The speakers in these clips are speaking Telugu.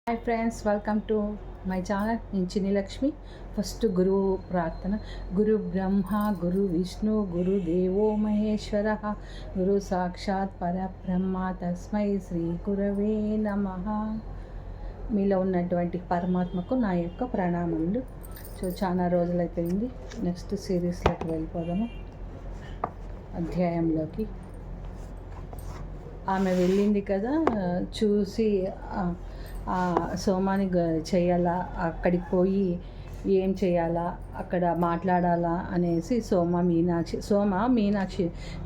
Hi friends, welcome to my channel. నేను చిన్ని లక్ష్మి. ఫస్ట్ గురువు ప్రార్థన. గురు బ్రహ్మ గురు విష్ణు గురు దేవో మహేశ్వర గురు సాక్షాత్ పరబ్రహ్మ తస్మై శ్రీ గురవే నమః. మీలో ఉన్నటువంటి పరమాత్మకు నా యొక్క ప్రణామములు. సో చాలా రోజులైపోయింది. నెక్స్ట్ సిరీస్లోకి వెళ్ళిపోదాము, అధ్యాయంలోకి. ఆమె వెళ్ళింది కదా, చూసి సోమాని చేయాలా, అక్కడికి పోయి ఏం చేయాలా, అక్కడ మాట్లాడాలా అనేసి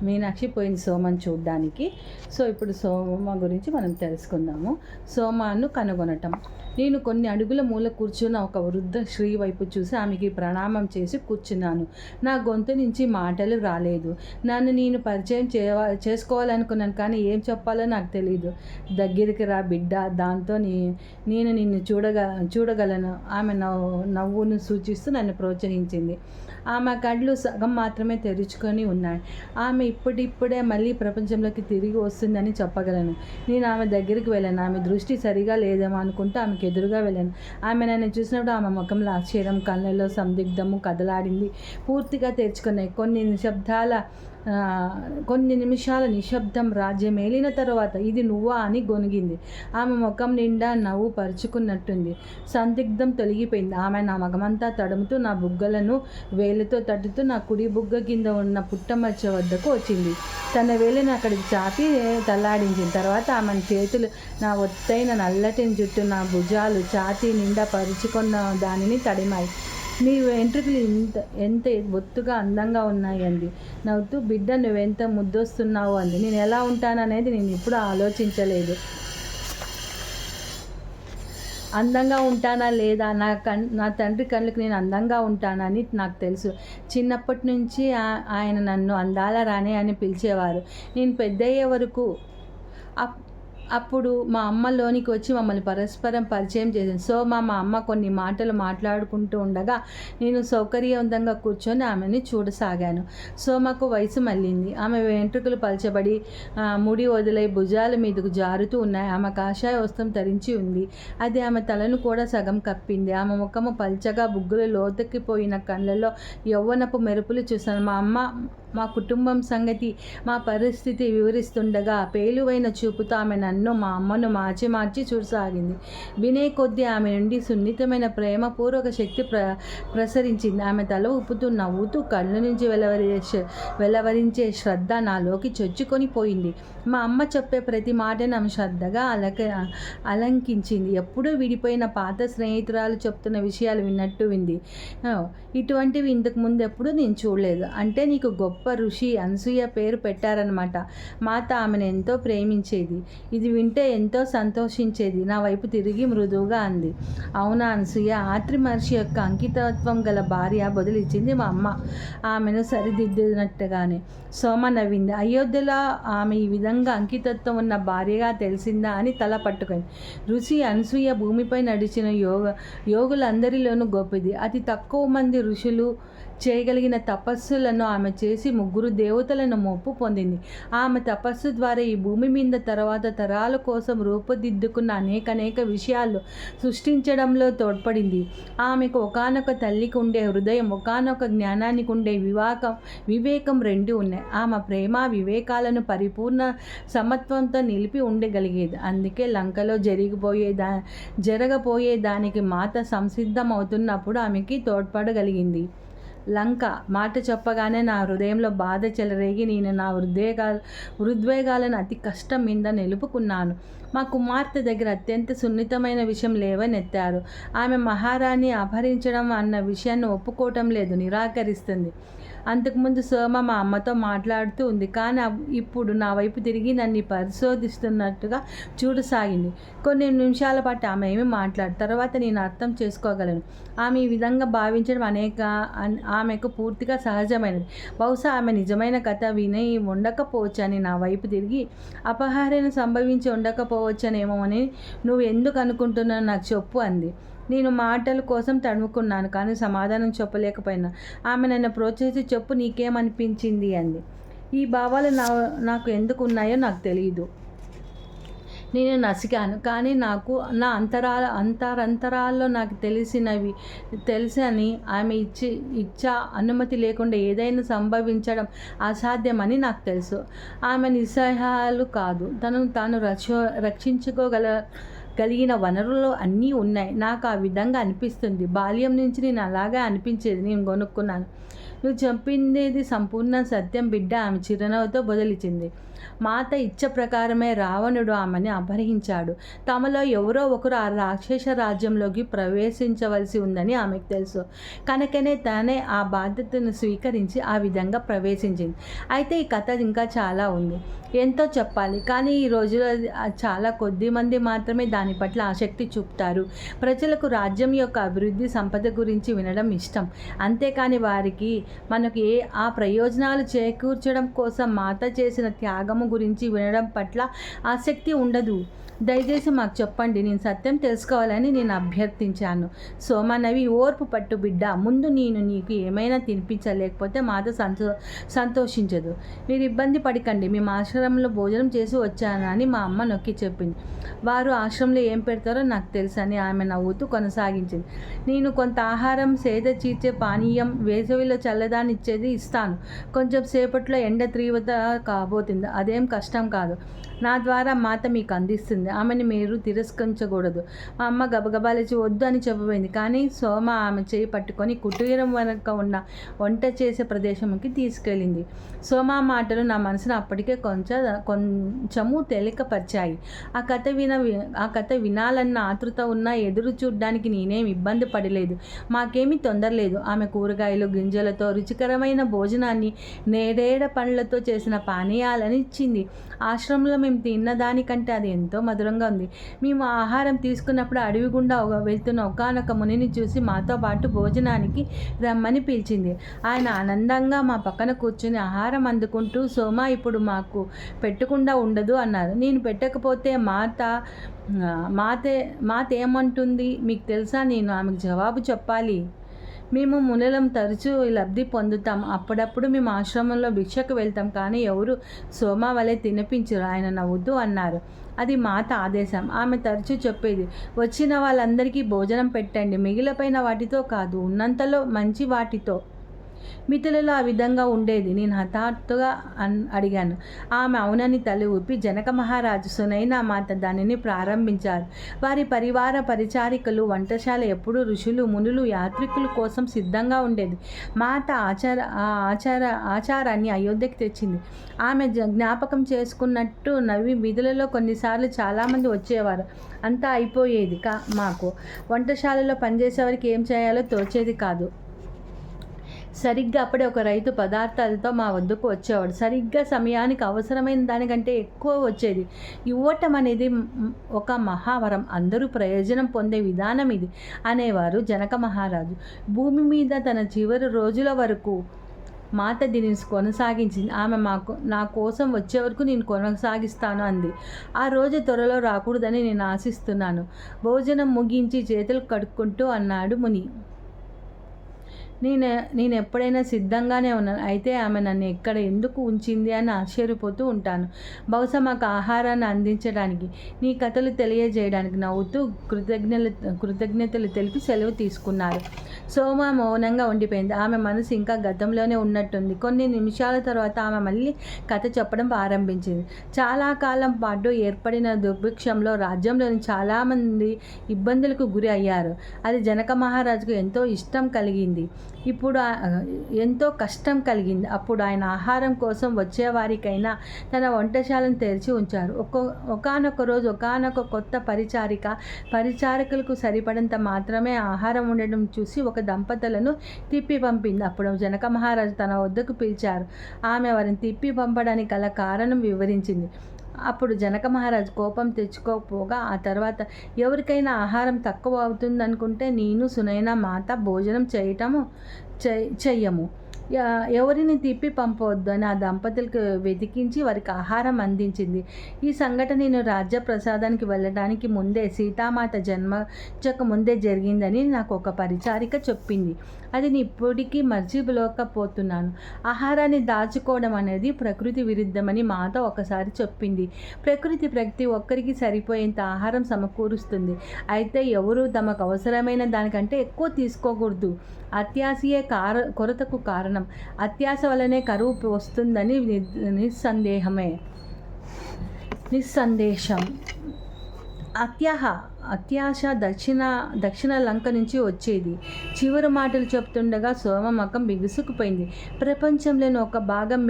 మీనాక్షి పోయింది సోమని చూడ్డానికి. సో ఇప్పుడు సోమ గురించి మనం తెలుసుకుందాము. సోమాను కనుగొనటం. నేను కొన్ని అడుగుల మూల కూర్చున్న ఒక వృద్ధ స్త్రీ వైపు చూసి ఆమెకి ప్రణామం చేసి కూర్చున్నాను. నా గొంతు నుంచి మాటలు రాలేదు. నన్ను నేను పరిచయం చేసుకోవాలనుకున్నాను, కానీ ఏం చెప్పాలో నాకు తెలియదు. దగ్గరికి రా బిడ్డ, దాంతో నేను నిన్ను చూడగలను. ఆమె నవ్వును సూచిస్తూ నన్ను ప్రోత్సహించింది. ఆమె కళ్ళు సగం మాత్రమే తెరుచుకొని ఉన్నాయి. ఆమె ఇప్పుడిప్పుడే మళ్ళీ ప్రపంచంలోకి తిరిగి వస్తుందని చెప్పగలను. నేను ఆమె దగ్గరికి వెళ్ళాను. ఆమె దృష్టి సరిగా లేదేమో అనుకుంటూ ఆమెకు ఎదురుగా వెళ్ళాను. ఆమె నన్ను చూసినప్పుడు ఆమె ముఖంలో ఆశ్చర్యం, కళ్ళల్లో సందిగ్ధము కదలాడింది. పూర్తిగా తెరుచుకున్నాయి. కొన్ని నిమిషాల నిశ్శబ్దం రాజ్యమేలిన తర్వాత ఇది నువ్వా అని గొనిగింది. ఆమె ముఖం నిండా నవ్వు పరుచుకున్నట్టుంది. సందిగ్ధం తొలగిపోయింది. ఆమె నా మగమంతా తడుముతూ నా బుగ్గలను వేలుతో తట్టుతూ నా కుడి బుగ్గ కింద ఉన్న పుట్టమచ్చ వద్దకు వచ్చింది. తన వేలుని అక్కడికి చాపి తల్లాడించిన తర్వాత ఆమె చేతులు నా ఒత్తైన నల్లటి జుట్టు, నా భుజాలు, ఛాతీ నిండా పరుచుకున్న దానిని తడిమాయి. నీ వెంట్రుకలు ఎంత ఒత్తుగా అందంగా ఉన్నాయి అంది నవ్వుతూ. బిడ్డ, నువ్వెంత ముద్దొస్తున్నావు అంది. నేను ఎలా ఉంటాననేది నేను ఇప్పుడు ఆలోచించలేదు. అందంగా ఉంటానా లేదా, నా తండ్రి కళ్ళకి నేను అందంగా ఉంటానని నాకు తెలుసు. చిన్నప్పటి నుంచి ఆయన నన్ను అందాల రాణి అని పిలిచేవారు. నేను పెద్దయ్యే వరకు. అప్పుడు మా అమ్మ లోనికి వచ్చి మమ్మల్ని పరస్పరం పరిచయం చేసింది. సో మా అమ్మ కొన్ని మాటలు మాట్లాడుకుంటూ ఉండగా నేను సౌకర్యవంతంగా కూర్చొని ఆమెని చూడసాగాను. సోమకు వయసు మళ్ళింది. ఆమె వెంట్రుకలు పలచబడి ముడి వదిలై భుజాల మీదకు జారుతూ ఉన్నాయి. ఆమె కాషాయ వస్త్రం ధరించి ఉంది. అది ఆమె తలను కూడా సగం కప్పింది. ఆమె ముఖము పల్చగా, బుగ్గులు లోతుకిపోయిన కళ్ళల్లో యవ్వనపు మెరుపులు చూశాను. మా అమ్మ మా కుటుంబం సంగతి, మా పరిస్థితి వివరిస్తుండగా పేలువైన చూపుతో ఆమె నన్ను, మా అమ్మను మార్చి చూడసాగింది. వినే కొద్దీ ఆమె నుండి సున్నితమైన ప్రేమపూర్వక శక్తి ప్రసరించింది. ఆమె తల ఊపుతూ నవ్వుతూ కళ్ళ నుంచి వెలువరించే శ్రద్ధ నాలోకి చొచ్చుకొని పోయింది. మా అమ్మ చెప్పే ప్రతి మాటను ఆమె శ్రద్ధగా అలంకించింది. ఎప్పుడూ విడిపోయిన పాత స్నేహితురాలు చెప్తున్న విషయాలు విన్నట్టు వింది. ఇటువంటివి ఇంతకు ముందు ఎప్పుడూ నేను చూడలేదు. అంటే నీకు గొప్ప ఋషి అనసూయ పేరు పెట్టారనమాట. మాత ఆమెను ఎంతో ప్రేమించేది. ఇది వింటే ఎంతో సంతోషించేది. నా వైపు తిరిగి మృదువుగా అంది. అవునా అనసూయ? ఆత్రి మహర్షి యొక్క అంకితత్వం గల భార్య బదులిచ్చింది మా అమ్మ ఆమెను సరిదిద్దినట్టుగానే. సోమ నవ్వింది. అయోధ్యలో ఆమె ఈ విధంగా అంకితత్వం ఉన్న భార్యగా తెలిసిందా అని తల పట్టుకుంది. ఋషి అనసూయ భూమిపై నడిచిన యోగులందరిలోనూ గొప్పది. అతి తక్కువ మంది ఋషులు చేయగలిగిన తపస్సులను ఆమె చేసి 3 దేవతలను మొప్పు పొందింది. ఆమె తపస్సు ద్వారా ఈ భూమి మీద తర్వాత తరాల కోసం రూపుదిద్దుకున్న అనేక విషయాలు సృష్టించడంలో తోడ్పడింది. ఆమెకు ఒకానొక తల్లికి ఉండే హృదయం, ఒకానొక జ్ఞానానికి ఉండే వివేకం 2 ఉన్నాయి. ఆమె ప్రేమ వివేకాలను పరిపూర్ణ సమత్వంతో నిలిపి ఉండగలిగేది. అందుకే లంకలో జరగబోయే దానికి మాత సంసిద్ధం అవుతున్నప్పుడు ఆమెకి తోడ్పడగలిగింది. లంక మాట చెప్పగానే నా హృదయంలో బాధ చెలరేగి నేను నా ఉద్వేగాలను అతి కష్టం మీద నిలుపుకున్నాను. మా కుమార్తె దగ్గర అత్యంత సున్నితమైన విషయం లేవనెత్తారు. ఆమె మహారాణి అపహరించడం అన్న విషయాన్ని ఒప్పుకోవటం లేదు, నిరాకరిస్తుంది. అంతకుముందు సోమ మా అమ్మతో మాట్లాడుతూ ఉంది, కానీ ఇప్పుడు నా వైపు తిరిగి నన్ను పరిశోధిస్తున్నట్టుగా చూడసాగింది. కొన్ని నిమిషాల పాటు ఆమె ఏమి తర్వాత నేను అర్థం చేసుకోగలను. ఆమె ఈ విధంగా భావించడం ఆమెకు పూర్తిగా సహజమైనది. బహుశా ఆమె నిజమైన కథ విని ఉండకపోవచ్చని నా వైపు తిరిగి, అపహరణ సంభవించి ఉండకపోవచ్చనేమో అని నువ్వు ఎందుకు అనుకుంటున్నావు నాకు చెప్పు అంది. నేను మాటల కోసం తడుముకున్నాను, కానీ సమాధానం చెప్పలేకపోయినా. ఆమె నన్ను ప్రోత్సహించి చెప్పు, నీకేమనిపించింది అంది. ఈ భావాలు నాకు ఎందుకు ఉన్నాయో నాకు తెలియదు. నేను నసిగాను. కానీ నాకు నా అంతరాల్లో నాకు తెలుసని ఆమె ఇచ్చా అనుమతి లేకుండా ఏదైనా సంభవించడం అసాధ్యమని నాకు తెలుసు. ఆమె నిస్సహాయాలు కాదు. తనను తాను రక్షించుకోగలిగిన వనరులు అన్నీ ఉన్నాయి. నాకు ఆ విధంగా అనిపిస్తుంది. బాల్యం నుంచి నేను అలాగే అనిపించేది. నేను కొనుక్కున్నాను. నువ్వు చెప్పింది సంపూర్ణ సత్యం బిడ్డ, ఆమె చిరునవ్వుతో బదులిచ్చింది. మాత ఇచ్చ ప్రకారమే రావణుడు ఆమెని అపహరించాడు. తమలో ఎవరో ఒకరు ఆ రాక్షస రాజ్యంలోకి ప్రవేశించవలసి ఉందని ఆమెకు తెలుసు. కనుకనే తనే ఆ బాధ్యతను స్వీకరించి ఆ విధంగా ప్రవేశించింది. అయితే ఈ కథ ఇంకా చాలా ఉంది, ఎంతో చెప్పాలి. కానీ ఈ రోజుల్లో చాలా కొద్ది మంది మాత్రమే దాని పట్ల ఆసక్తి చూపుతారు. ప్రజలకు రాజ్యం యొక్క అభివృద్ధి, సంపద గురించి వినడం ఇష్టం. అంతేకాని వారికి మనకు ఆ ప్రయోజనాలు చేకూర్చడం కోసం మాత చేసిన త్యాగము గురించి వినడం పట్ల ఆసక్తి ఉండదు. దయచేసి మాకు చెప్పండి, నేను సత్యం తెలుసుకోవాలని నేను అభ్యర్థించాను. సోమానవి, ఓర్పు పట్టు బిడ్డ, ముందు నేను నీకు ఏమైనా తినిపించలేకపోతే మాత సంతోషించదు. మీరు ఇబ్బంది పడకండి, మేము ఆశ్రమంలో భోజనం చేసి వచ్చాను అని మా అమ్మ నొక్కి చెప్పింది. వారు ఆశ్రమంలో ఏం పెడతారో నాకు తెలుసు అని ఆమె నవ్వుతూ కొనసాగించింది. నేను కొంత ఆహారం, సేద చీర్చే పానీయం, వేసవిలో చల్లదాన్ని ఇచ్చేది ఇస్తాను. కొంచెం సేపట్లో ఎండ తీవ్రత కాబోతుంది. అదేం కష్టం కాదు. నా ద్వారా మాత మీకు అందిస్తుంది. ఆమెను మీరు తిరస్కరించకూడదు. మా అమ్మ గబగబా లేచి వద్దు అని చెప్పబోయింది. కానీ సోమ ఆమె చేయి పట్టుకొని కుటీరం వెనక ఉన్న వంట చేసే ప్రదేశంకి తీసుకెళ్ళింది. సోమ మాటలు నా మనసును అప్పటికే కొంచెము తేలికపరిచాయి. ఆ కథ వినాలన్న ఆతృత ఉన్నా ఎదురు చూడ్డానికి నేనేం ఇబ్బంది పడలేదు. మాకేమీ తొందర లేదు. ఆమె కూరగాయలు, గింజలతో రుచికరమైన భోజనాన్ని, నేరేడ పండ్లతో చేసిన పానీయాలని ఇచ్చింది. ఆశ్రమంలో మేము తిన్నదానికంటే అది ఎంతో మధురంగా ఉంది. మేము ఆహారం తీసుకున్నప్పుడు అడవి గుండా వెళ్తున్న ఒకానొక మునిని చూసి మాతో పాటు భోజనానికి రమ్మని పిలిచింది. ఆయన ఆనందంగా మా పక్కన కూర్చుని ఆహారం అందుకుంటూ, సోమ ఇప్పుడు మాకు పెట్టకుండా ఉండదు అన్నారు. నేను పెట్టకపోతే మాత ఏమంటుంది మీకు తెలుసా? నేను ఆమెకు జవాబు చెప్పాలి. మేము మునులం తరచూ లబ్ధి పొందుతాం. అప్పుడప్పుడు మేము ఆశ్రమంలో భిక్షకు వెళ్తాం. కానీ ఎవరు సోమ వలె తినిపించరు. ఆయన నవ్వుతూ అన్నారు. అది మాత ఆదేశం. ఆమె తరచూ చెప్పేది, వచ్చిన వాళ్ళందరికీ భోజనం పెట్టండి, మిగిలిపోయిన వాటితో కాదు, ఉన్నంతలో మంచి వాటితో. మిథులలో ఆ విధంగా ఉండేది. నేను హఠాత్తుగా అడిగాను. ఆమె అవునని తల ఊపి, జనక మహారాజు, సునైనా మాత దానిని ప్రారంభించారు. వారి పరివార పరిచారికలు, వంటశాల ఎప్పుడూ ఋషులు, మునులు, యాత్రికుల కోసం సిద్ధంగా ఉండేది. మాత ఆచారాన్ని అయోధ్యకి తెచ్చింది. ఆమె జ్ఞాపకం చేసుకున్నట్టు నవ్వి, మిథులలో కొన్నిసార్లు చాలామంది వచ్చేవారు. అంతా అయిపోయేది మాకు. వంటశాలలో పనిచేసేవారికి ఏం చేయాలో తోచేది కాదు. సరిగ్గా అప్పుడే ఒక రైతు పదార్థాలతో మా వద్దకు వచ్చేవాడు. సరిగ్గా సమయానికి అవసరమైన దానికంటే ఎక్కువ వచ్చేది. ఇవ్వటం అనేది ఒక మహావరం, అందరూ ప్రయోజనం పొందే విధానం ఇది అనేవారు జనక మహారాజు. భూమి మీద తన చివరి రోజుల వరకు మాత దీనిని కొనసాగించింది. ఆమె నా కోసం వచ్చే వరకు నేను కొనసాగిస్తాను అంది. ఆ రోజు త్వరలో రాకూడదని నేను ఆశిస్తున్నాను. భోజనం ముగించి చేతులు కడుక్కుంటూ అన్నాడు ముని. నేను ఎప్పుడైనా సిద్ధంగానే ఉన్నాను. అయితే ఆమె నన్ను ఎక్కడ ఎందుకు ఉంచింది అని ఆశ్చర్యపోతూ ఉంటాను. బహుశా మాకు ఆహారాన్ని అందించడానికి, నీ కథలు తెలియజేయడానికి. నవ్వుతూ కృతజ్ఞతలు తెలిపి సెలవు తీసుకున్నారు. సోమ మౌనంగా ఉండిపోయింది. ఆమె మనసు ఇంకా గతంలోనే ఉన్నట్టుంది. కొన్ని నిమిషాల తర్వాత ఆమె మళ్ళీ కథ చెప్పడం ఆరంభించింది. చాలా కాలం పాటు ఏర్పడిన దుర్భిక్షంలో రాజ్యంలోని చాలామంది ఇబ్బందులకు గురి అయ్యారు. అది జనక మహారాజుకు ఎంతో కష్టం కలిగింది. అప్పుడు ఆయన ఆహారం కోసం వచ్చేవారికైనా తన వంటశాలను తెరిచి ఉంచారు. ఒకానొక రోజు ఒకానొక కొత్త పరిచారికలకు సరిపడంత మాత్రమే ఆహారం ఉండడం చూసి ఒక దంపతులను తిప్పి పంపింది. అప్పుడు జనక మహారాజు తన వద్దకు పిలిచారు. ఆమె వారిని తిప్పి పంపడానికి గల కారణం వివరించింది. అప్పుడు జనక మహారాజు కోపం తెచ్చుకోకపోగా, ఆ తర్వాత ఎవరికైనా ఆహారం తక్కువ అవుతుందనుకుంటే నేను, సునైనా మాత భోజనం చెయ్యము. ఎవరిని తిప్పి పంపవద్దు అని ఆ దంపతులకు వెతికించి వారికి ఆహారం అందించింది. ఈ సంఘటన నేను రాజ్య ప్రసాదానికి వెళ్ళడానికి ముందే, సీతామాత జన్మించక ముందే జరిగిందని నాకు ఒక పరిచారిక చెప్పింది. అది నేను ఇప్పటికీ మర్చిపోలేకపోతున్నాను. ఆహారాన్ని దాచుకోవడం అనేది ప్రకృతి విరుద్ధమని మాత ఒకసారి చెప్పింది. ప్రకృతి ప్రతి ఒక్కరికి సరిపోయేంత ఆహారం సమకూరుస్తుంది. అయితే ఎవరు తమకు అవసరమైన దానికంటే ఎక్కువ తీసుకోకూడదు. అత్యాశయే కొరతకు కారణం. అత్యాశ వల్లనే కరువు వస్తుందని నిస్సందేశం. అత్యాశ దక్షిణ లంక నుంచి వచ్చేది. చివరి మాటలు చెప్తుండగా సోమ ముఖం బిగుసుకుపోయింది. ప్రపంచంలోని ఒక భాగం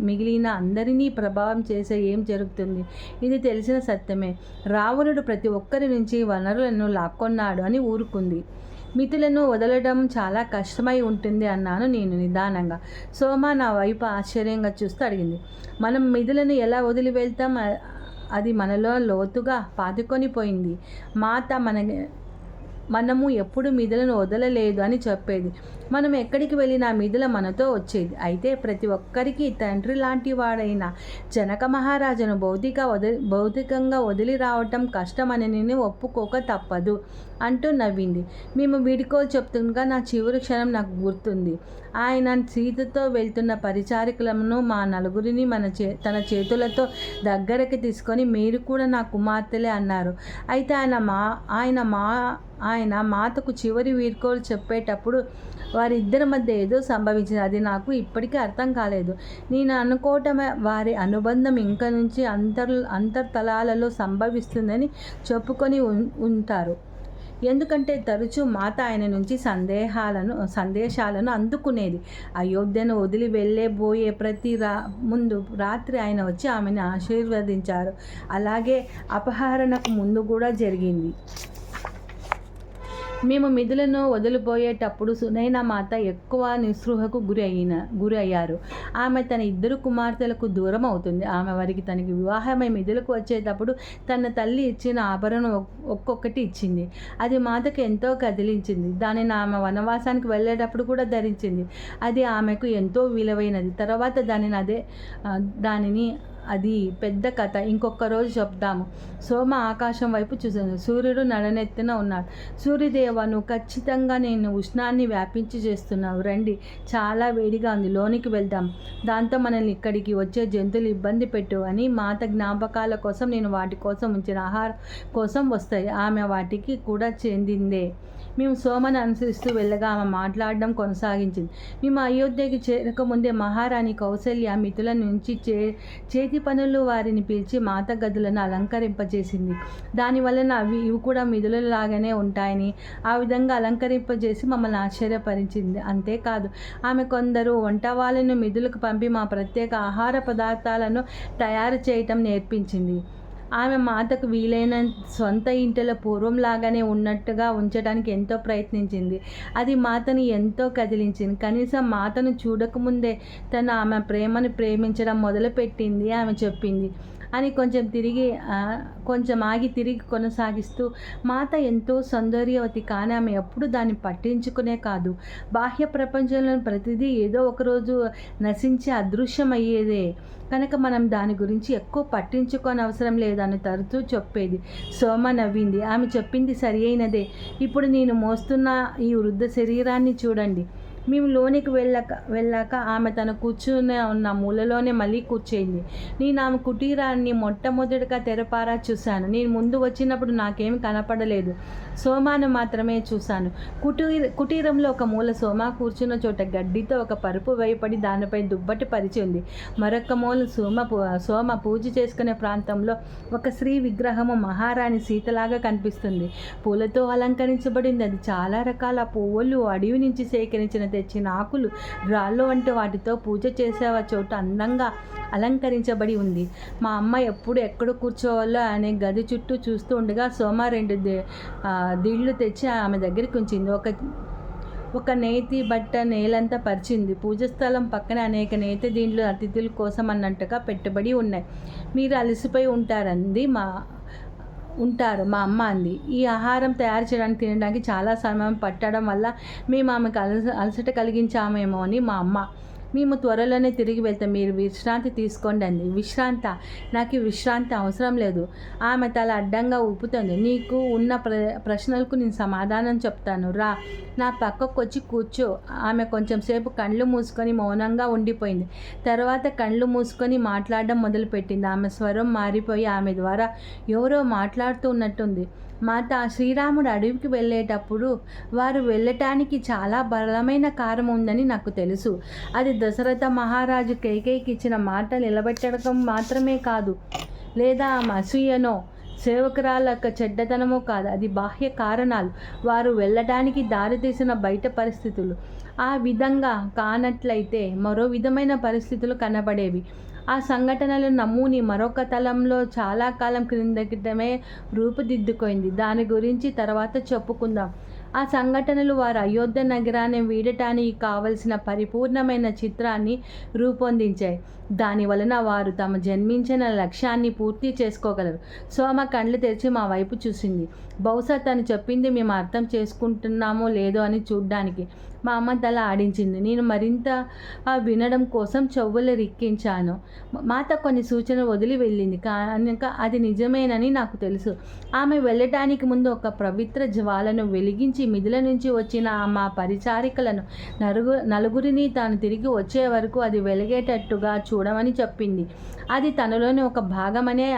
మిగిలిన అందరినీ ప్రభావం చేసే ఏం జరుగుతుంది? ఇది తెలిసిన సత్యమే. రావణుడు ప్రతి ఒక్కరి నుంచి వనరులను లాక్కొన్నాడు అని ఊరుకుంది. మితులను వదలడం చాలా కష్టమై ఉంటుంది అన్నాను నేను నిదానంగా. సోమ నా వైపు ఆశ్చర్యంగా చూస్తూ అడిగింది, మనం మితులను ఎలా వదిలి వెళ్తాం? అది మనలో లోతుగా పాతుకొని పోయింది. మాత మనము ఎప్పుడు మిదులను వదలలేదు అని చెప్పేది. మనం ఎక్కడికి వెళ్ళినా మిదుల మనతో వచ్చేది. అయితే ప్రతి ఒక్కరికి తండ్రి లాంటి వాడైన జనక మహారాజును భౌతికంగా వదిలి రావటం కష్టమని నేను ఒప్పుకోక తప్పదు అంటూ నవ్వింది. మేము వీడుకోలు చెప్తుండగా నా చివరి క్షణం నాకు గుర్తుంది. ఆయన సీతతో వెళ్తున్న పరిచారికలను మా నలుగురిని తన చేతులతో దగ్గరకు తీసుకొని మీరు కూడా నా కుమార్తెలే అన్నారు. అయితే ఆయన మాతకు చివరి వీడ్కోలు చెప్పేటప్పుడు వారిద్దరి మధ్య ఏదో సంభవించింది. అది నాకు ఇప్పటికీ అర్థం కాలేదు. నేను అనుకోవటమే వారి అనుబంధం ఇంక నుంచి అంతర్తలాలలో సంభవిస్తుందని చెప్పుకొని ఉంటారు. ఎందుకంటే తరచూ మాత ఆయన నుంచి సందేశాలను అందుకునేది. అయోధ్యను వదిలి వెళ్ళబోయే ముందు రాత్రి ఆయన వచ్చి ఆమెను ఆశీర్వదించారు. అలాగే అపహరణకు ముందు కూడా జరిగింది. మేము మిదులను వదిలిపోయేటప్పుడు సునైన మాత ఎక్కువ నిస్పృహకు గురయ్యారు. ఆమె తన 2 కుమార్తెలకు దూరం అవుతుంది. ఆమె వారికి తనకి వివాహమై మిదులకు వచ్చేటప్పుడు తన తల్లి ఇచ్చిన ఆభరణం ఒక్కొక్కటి ఇచ్చింది. అది మాతకు ఎంతో కదిలించింది. దానిని ఆమె వనవాసానికి వెళ్ళేటప్పుడు కూడా ధరించింది. అది ఆమెకు ఎంతో విలువైనది. తర్వాత అది పెద్ద కథ ఇంకొక రోజు చెప్దాము. సోమ ఆకాశం వైపు చూశాను. సూర్యుడు నడనెత్తిన ఉన్నాడు. సూర్యదేవ, నువ్వు ఖచ్చితంగా నేను ఉష్ణాన్ని వ్యాపించి చేస్తున్నావు. రండి, చాలా వేడిగా ఉంది, లోనికి వెళ్దాం. దాంతో మనల్ని ఇక్కడికి వచ్చే జంతువులు ఇబ్బంది పెట్టు అని మాత జ్ఞాపకాల కోసం నేను వాటి కోసం ఉంచిన ఆహారం కోసం వస్తాయి. ఆమె వాటికి కూడా చెందిందే. మేము సోమను అనుసరిస్తూ వెళ్ళగా ఆమె మాట్లాడడం కొనసాగించింది. మేము అయోధ్యకి చేరకముందే మహారాణి కౌసల్య మితుల నుంచి చేతి పనులు వారిని పిలిచి మాత గదులను అలంకరింపజేసింది. దానివలన ఇవి కూడా మిదులలాగానే ఉంటాయని ఆ విధంగా అలంకరింపజేసి మమ్మల్ని ఆశ్చర్యపరిచింది. అంతేకాదు, ఆమె కొందరు వంట వాళ్ళను మిదులకు పంపి మా ప్రత్యేక ఆహార పదార్థాలను తయారు చేయటం నేర్పించింది. ఆమె మాతకు వీలైన సొంత ఇంటిలో పూర్వంలాగానే ఉన్నట్టుగా ఉంచడానికి ఎంతో ప్రయత్నించింది. అది మాతను ఎంతో కదిలించింది. కనీసం మాతను చూడకముందే తను ఆమె ప్రేమను ప్రేమించడం మొదలుపెట్టింది ఆమె చెప్పింది అని కొంచెం ఆగి తిరిగి కొనసాగిస్తూ, మాత ఎంతో సౌందర్యవతి, కానీ ఆమె ఎప్పుడు దాన్ని పట్టించుకునే కాదు. బాహ్య ప్రపంచంలో ప్రతిదీ ఏదో ఒకరోజు నశించి అదృశ్యమయ్యేదే కనుక మనం దాని గురించి ఎక్కువ పట్టించుకోని అవసరం లేదని తరచూ చెప్పేది. సోమ నవ్వింది. ఆమె చెప్పింది సరి అయినదే. ఇప్పుడు నేను మోస్తున్న ఈ వృద్ధ శరీరాన్ని చూడండి. మేము లోనికి వెళ్ళాక ఆమె తను కూర్చుని ఉన్న మూలలోనే మళ్ళీ కూర్చేయింది. నేను ఆమె కుటీరాన్ని మొట్టమొదటిగా తెరపారా చూశాను. నేను ముందు వచ్చినప్పుడు నాకేమి కనపడలేదు. సోమాను మాత్రమే చూశాను. కుటీరంలో ఒక మూల సోమ కూర్చున్న చోట గడ్డితో ఒక పరుపు వేయపడి దానిపై దుప్పటి పరిచి ఉంది. మరొక మూల సోమ పూజ చేసుకునే ప్రాంతంలో ఒక స్త్రీ విగ్రహము మహారాణి సీతలాగా కనిపిస్తుంది. పూలతో అలంకరించబడింది. అది చాలా రకాల పువ్వులు, అడవి నుంచి సేకరించిన తెచ్చిన ఆకులు, రాళ్ళు వంటి వాటితో పూజ చేసే చోట అందంగా అలంకరించబడి ఉంది. మా అమ్మ ఎప్పుడు ఎక్కడ కూర్చోవాలో అనే గది చుట్టూ చూస్తూ ఉండగా సోమ 2 దిళ్ళు తెచ్చి ఆమె దగ్గరికి ఉంచింది. ఒక నేతి బట్ట నేలంతా పరిచింది. పూజస్థలం పక్కన అనేక నేతి దిండ్లు అతిథుల కోసం అన్నట్టుగా పెట్టుబడి ఉన్నాయి. మీరు అలసిపోయి ఉంటారంది ఉంటారు మా అమ్మ అంది. ఈ ఆహారం తయారు చేయడానికి తినడానికి చాలా సమయం పట్టడం వల్ల మేము ఆమెకు అలసట కలిగించామేమో అని మా అమ్మ. మేము త్వరలోనే తిరిగి వెళ్తాం, మీరు విశ్రాంతి తీసుకోండి అంది. విశ్రాంత? నాకు ఈ విశ్రాంతి అవసరం లేదు. ఆమె తల అడ్డంగా ఊపుతుంది. నీకు ఉన్న ప్రశ్నలకు నేను సమాధానం చెప్తాను, రా నా పక్కకు వచ్చి కూర్చో. ఆమె కొంచెం సేపు కళ్ళు మూసుకొని మౌనంగా ఉండిపోయింది. తర్వాత కళ్ళు మూసుకొని మాట్లాడడం మొదలుపెట్టింది. ఆమె స్వరం మారిపోయి ఆమె ద్వారా ఎవరో మాట్లాడుతూ ఉన్నట్టుంది. మాత, శ్రీరాముడు అడవికి వెళ్ళేటప్పుడు వారు వెళ్ళటానికి చాలా బలమైన కారణం ఉందని నాకు తెలుసు. అది దశరథ మహారాజు కైకేయికి ఇచ్చిన మాట నిలబెట్టడం మాత్రమే కాదు, లేదా ఆమె అసూయనో సేవకురాల యొక్క చెడ్డతనమో కాదు. అది బాహ్య కారణాలు, వారు వెళ్ళడానికి దారితీసిన బయట పరిస్థితులు. ఆ విధంగా కానట్లయితే మరో విధమైన పరిస్థితులు కనబడేవి. ఆ సంఘటనలు నమూని మరొక తలంలో చాలా కాలం క్రిందటమే రూపుదిద్దుకుంది. దాని గురించి తర్వాత చెప్పుకుందాం. ఆ సంఘటనలు వారు అయోధ్య నగరాన్ని వీడటానికి కావలసిన పరిపూర్ణమైన చిత్రాన్ని రూపొందించాయి. దాని వలన వారు తమ జన్మించిన లక్ష్యాన్ని పూర్తి చేసుకోగలరు. సోమ కళ్ళు తెరిచి మా వైపు చూసింది. బహుశా తను చెప్పింది మేము అర్థం చేసుకుంటున్నామో లేదో అని చూడ్డానికి. మా అమ్మ తల ఆడించింది. నేను మరింత వినడం కోసం చెవులు రిక్కించాను. మాత కొన్ని సూచనలు వదిలి వెళ్ళింది కనుక అది నిజమేనని నాకు తెలుసు. ఆమె వెళ్ళటానికి ముందు ఒక పవిత్ర జ్వాలను వెలిగించి మిదిల నుంచి వచ్చిన మా పరిచారికలను నలుగురిని తాను తిరిగి వచ్చే వరకు అది వెలిగేటట్టుగా చూడమని చెప్పింది. అది తనలోని ఒక భాగమనే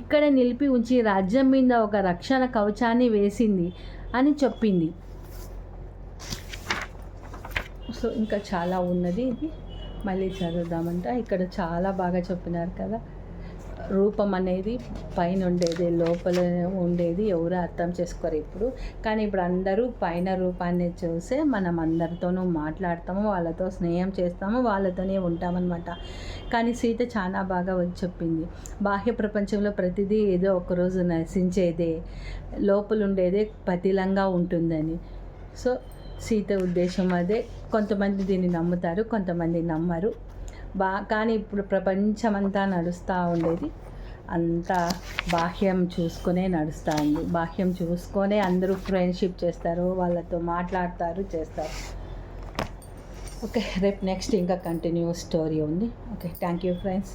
ఇక్కడ నిలిపి ఉంచి రాజ్యం మీద ఒక రక్షణ కవచాన్ని వేసింది అని చెప్పింది. సో ఇంకా చాలా ఉన్నది, ఇది మళ్ళీ చదువుదామంట. ఇక్కడ చాలా బాగా చెప్పినారు కదా. రూపం అనేది పైన ఉండేది, లోపల ఉండేది ఎవరు అర్థం చేసుకోరు ఇప్పుడు. కానీ ఇప్పుడు అందరూ పైన రూపాన్ని చూసే మనం అందరితోనూ మాట్లాడతాము, వాళ్ళతో స్నేహం చేస్తాము, వాళ్ళతోనే ఉంటామన్నమాట. కానీ సీత చాలా బాగా చెప్పింది. బాహ్య ప్రపంచంలో ప్రతిదీ ఏదో ఒకరోజు నశించేదే, లోపల ఉండేదే పతిలంగా ఉంటుందని. సో సీత ఉద్దేశం అదే. కొంతమంది దీన్ని నమ్ముతారు, కొంతమంది నమ్మరు. కానీ ఇప్పుడు ప్రపంచమంతా నడుస్తూ ఉండేది అంతా బాహ్యం చూసుకునే నడుస్తూ ఉంది. బాహ్యం చూసుకొనే అందరూ ఫ్రెండ్షిప్ చేస్తారు, వాళ్ళతో మాట్లాడతారు, చేస్తారు. ఓకే, రేపు నెక్స్ట్ ఇంకా కంటిన్యూస్ స్టోరీ ఉంది. Okay, thank you friends.